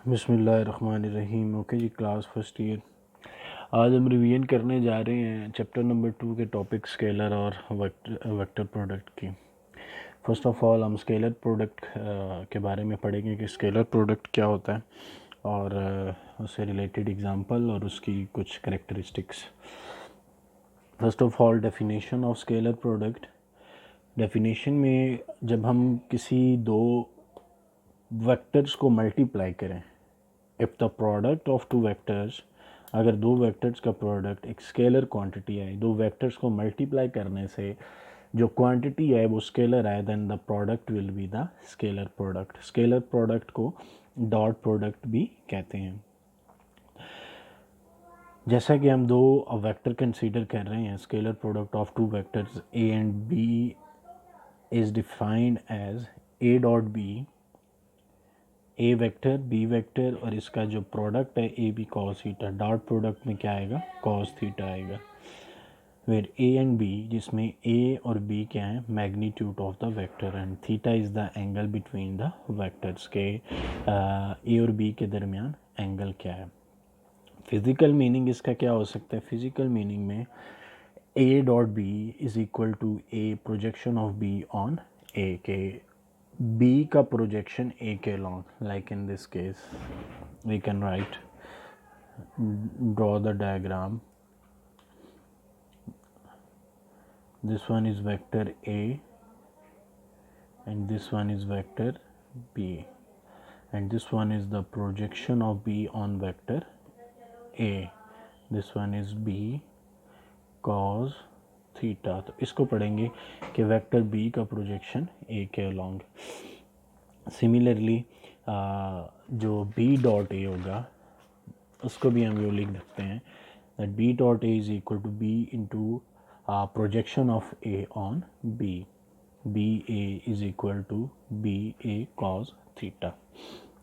बिस्मिल्लाहिर्रहमानिर्रहीम। ओके जी, class first year. आज हम रिवीजन करने जा रहे हैं चैप्टर नंबर 2 के टॉपिक स्केलर और वेक्टर प्रोडक्ट की। फर्स्ट ऑफ ऑल हम स्केलर प्रोडक्ट के बारे में पढ़ेंगे कि स्केलर प्रोडक्ट क्या होता है और उससे रिलेटेड एग्जांपल और उसकी कुछ characteristics. First of all definition of scalar product. Definition में जब हम किसी दो वेक्टर्स को मल्टीप्लाई करें, if the product of two vectors, अगर दो वेक्टर्स का प्रोडक्ट एक स्केलर क्वांटिटी है, दो वेक्टर्स को मल्टीप्लाई करने से जो क्वांटिटी है वो स्केलर है, then the product will be the scalar product. Scalar product को डॉट प्रोडक्ट भी कहते हैं। जैसा कि हम दो वेक्टर कंसीडर कर रहे हैं, scalar product of two vectors A and B is defined as A dot B, A vector B vector, और इसका जो प्रोडक्ट है A B cos theta. Dot product में क्या आएगा? कॉस थीटा आएगा। वेर ए एंड बी, जिसमें A और बी क्या है? Magnitude of the vector, and theta is the angle between the vectors के ए और बी के दरमियान एंगल क्या है। फिज़िकल मीनिंग इसका क्या हो सकता है? फिज़िकल मीनिंग में A dot B is equal to A projection of B on A के B का projection A के along, like in this case we can draw the diagram. This one is vector A and this one is vector B, and this one is the projection of B on vector A. This one is B cos theta. तो इसको पढ़ेंगे कि vector B का projection A के along. Similarly जो B dot A होगा उसको भी हम यूँ लिख सकते हैं that B dot A is equal to B into projection of A on B. B A is equal to B A cos theta.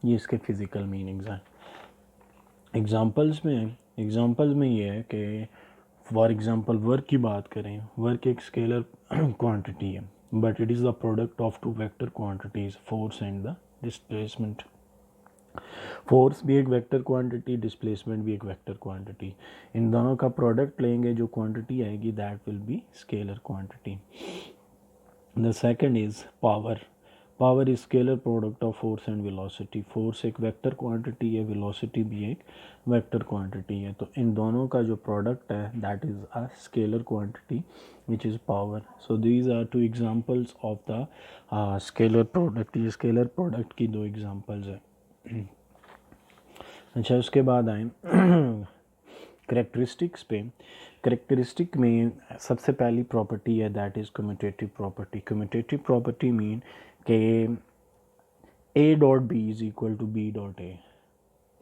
ये इसके फिज़िकल मीनिंग्स हैं। एग्जांपल्स में ये है कि फॉर एग्जांपल वर्क की बात करें, वर्क एक स्केलर क्वांटिटी है, but it is the product of two vector quantities, force and the displacement. Force भी एक वेक्टर क्वांटिटी, डिस्प्लेसमेंट भी एक वेक्टर क्वांटिटी। इन दोनों का प्रोडक्ट लेंगे, जो क्वांटिटी आएगी that will be scalar quantity. The second is power. Power is scalar product of force and velocity. Force एक वेक्टर क्वांटिटी है, वेलोसिटी भी एक वेक्टर क्वांटिटी है। तो इन दोनों का जो प्रोडक्ट है that is a scalar quantity which is power. So these are two examples of the scalar product. ये स्केलर प्रोडक्ट की दो एग्जांपल्स हैं। अच्छा, उसके बाद आए करेक्टरिस्टिक्स पे। करेक्टरिस्टिक में सबसे पहली प्रॉपर्टी है that is commutative property. Commutative property mean कि A dot B is equal to B dot A.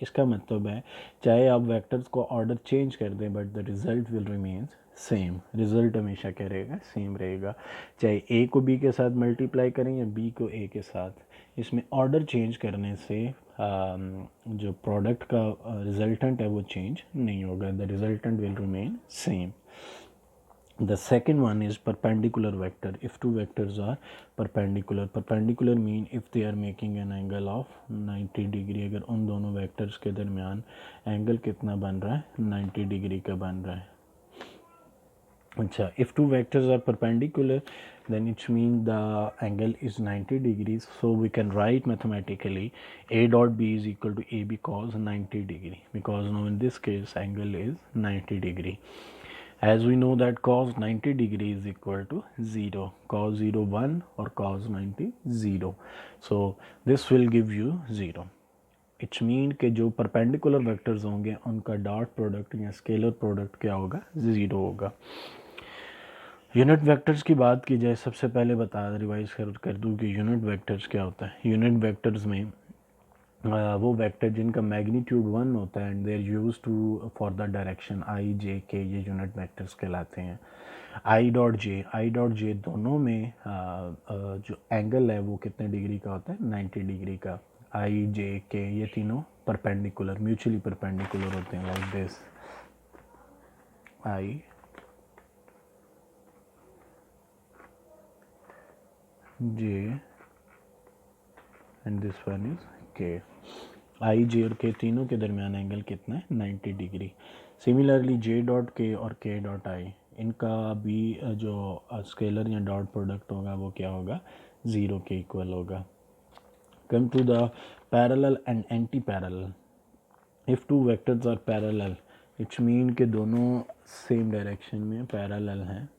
इसका मतलब है चाहे आप वेक्टर्स को ऑर्डर चेंज कर दें but the result will remain same. Result हमेशा क्या रहेगा? सेम रहेगा। चाहे ए को बी के साथ मल्टीप्लाई करें या बी को ए के साथ, इसमें ऑर्डर चेंज करने से जो प्रोडक्ट का रिजल्टेंट है वो चेंज नहीं होगा। The resultant will remain same. The second one is perpendicular vector. If two vectors are perpendicular, perpendicular mean if they are making an angle of 90 degree. अगर उन दोनों वेक्टर्स के दरमियान एंगल कितना बन रहा है? 90 डिग्री का बन रहा है। अच्छा, if two vectors are perpendicular then it means the angle is 90 degrees, so we can write mathematically a dot b is equal to ab cos 90 degree, because now in this case angle is 90 degree. As we know that cos 90 degree is equal to 0, cos 0 1 or cos 90 0, so this will give you 0. It's mean कि जो perpendicular vectors होंगे उनका dot product या scalar product क्या होगा? 0 होगा। Unit vectors की बात की जाए, सबसे पहले रिवाइज कर दूँ कि यूनिट वेक्टर्स क्या होता है। यूनिट वेक्टर्स में वो वेक्टर जिनका मैग्नीट्यूड 1 होता है and they are use to for the direction I J K, ये यूनिट वेक्टर्स कहलाते हैं। आई डॉट जे दोनों में जो एंगल है वो कितने डिग्री का होता है? 90 डिग्री का। आई जे के ये तीनों परपेंडिकुलर, म्यूचुअली परपेंडिकुलर होते हैं, like this I J and this one is के। आई जे और के तीनों के दरमियान एंगल कितना है 90 डिग्री। सिमिलरली जे डॉट के और के डॉट आई इनका भी जो स्केलर या डॉट प्रोडक्ट होगा वो क्या होगा 0 के इक्वल होगा। Come to the parallel and anti parallel. If two vectors are parallel it's mean कि दोनों सेम डायरेक्शन में पैरेलल हैं,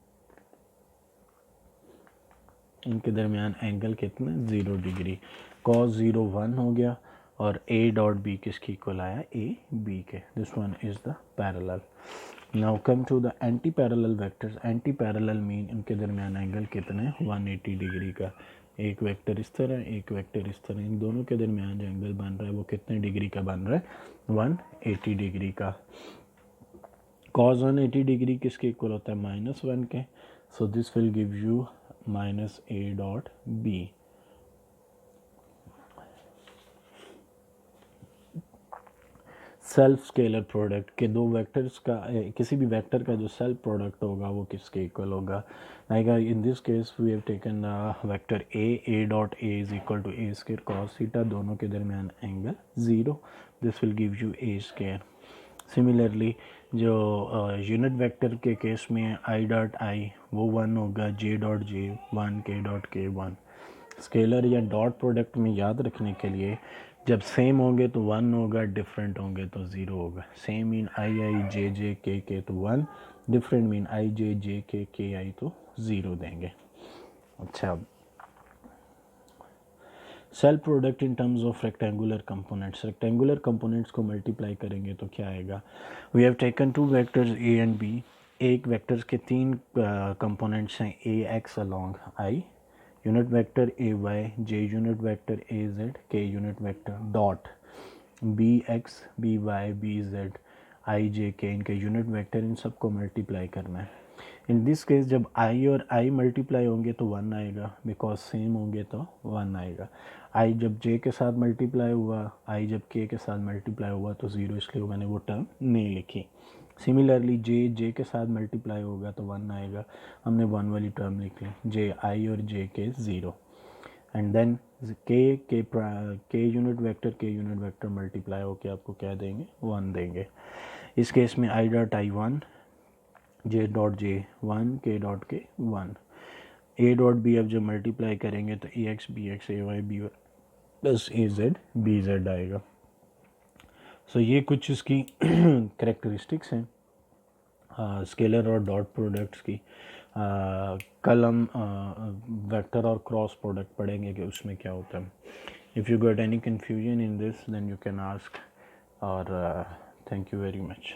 इनके दरमियान एंगल कितना 0 डिग्री। cos 0 1 हो गया और a डॉट बी किसके इक्वल आया a b के। This one is the parallel. Now come to the anti parallel vectors. Anti parallel mean इनके दरमियान एंगल कितना है 180 डिग्री का। एक वेक्टर इस तरह एक वेक्टर इस तरह, इन दोनों के दरमियान जो एंगल बन रहा है वो कितने डिग्री का बन रहा है 180 डिग्री का। cos 180 डिग्री किसके इक्वल होता है -1 के। So this will give you -a dot b। Self scalar product के दो वेक्टर्स का किसी भी वेक्टर का जो सेल्फ प्रोडक्ट होगा वो किसके इक्वल होगा। Like in this case we have taken vector a dot a is equal to a square cos theta, दोनों के दरमियान angle 0। This will give you a square. Similarly जो यूनिट वेक्टर के case में i डॉट i वो 1 होगा, j dot j 1, k dot k 1। Scalar या dot product में याद रखने के लिए जब सेम होंगे तो 1 होगा, डिफरेंट होंगे तो 0 होगा। सेम मीन आई आई जे जे के तो 1, डिफरेंट मीन आई जे जे के आई तो 0 देंगे। अच्छा, self product in terms of rectangular components. Rectangular components को मल्टीप्लाई करेंगे तो क्या आएगा। We have taken two vectors A and B. एक वेक्टर्स के तीन कंपोनेंट्स हैं A X along I, unit vector A Y, J unit vector A Z, K unit vector dot B X B Y B Z I J K, इनके unit vector, इन सबको multiply करना है। इन this case जब आई और आई multiply होंगे तो 1 आएगा, because same होंगे तो 1 आएगा। आई जब जे के साथ मल्टीप्लाई हुआ, आई जब के साथ मल्टीप्लाई हुआ तो 0, इसलिए मैंने वो टर्म नहीं लिखी। सिमिलरली जे के साथ मल्टीप्लाई होगा तो 1 आएगा, हमने 1 वाली टर्म लिख ली। जे आई और जे के 0 एंड देन के यूनिट वेक्टर मल्टीप्लाई होके आपको क्या देंगे 1 देंगे। इस केस में I dot I 1, J dot J 1, के डॉट के 1, ए डॉट बी अब जब मल्टीप्लाई करेंगे तो ए एक्स बी एक्स ए वाई बी प्लस ए जेड बी जेड आएगा। सो ये कुछ इसकी करेक्टरिस्टिक्स हैं स्केलर और डॉट प्रोडक्ट्स की। कल हम वेक्टर और क्रॉस प्रोडक्ट पढ़ेंगे कि उसमें क्या होता है। If you got any confusion in this then you can ask, और थैंक यू वेरी मच।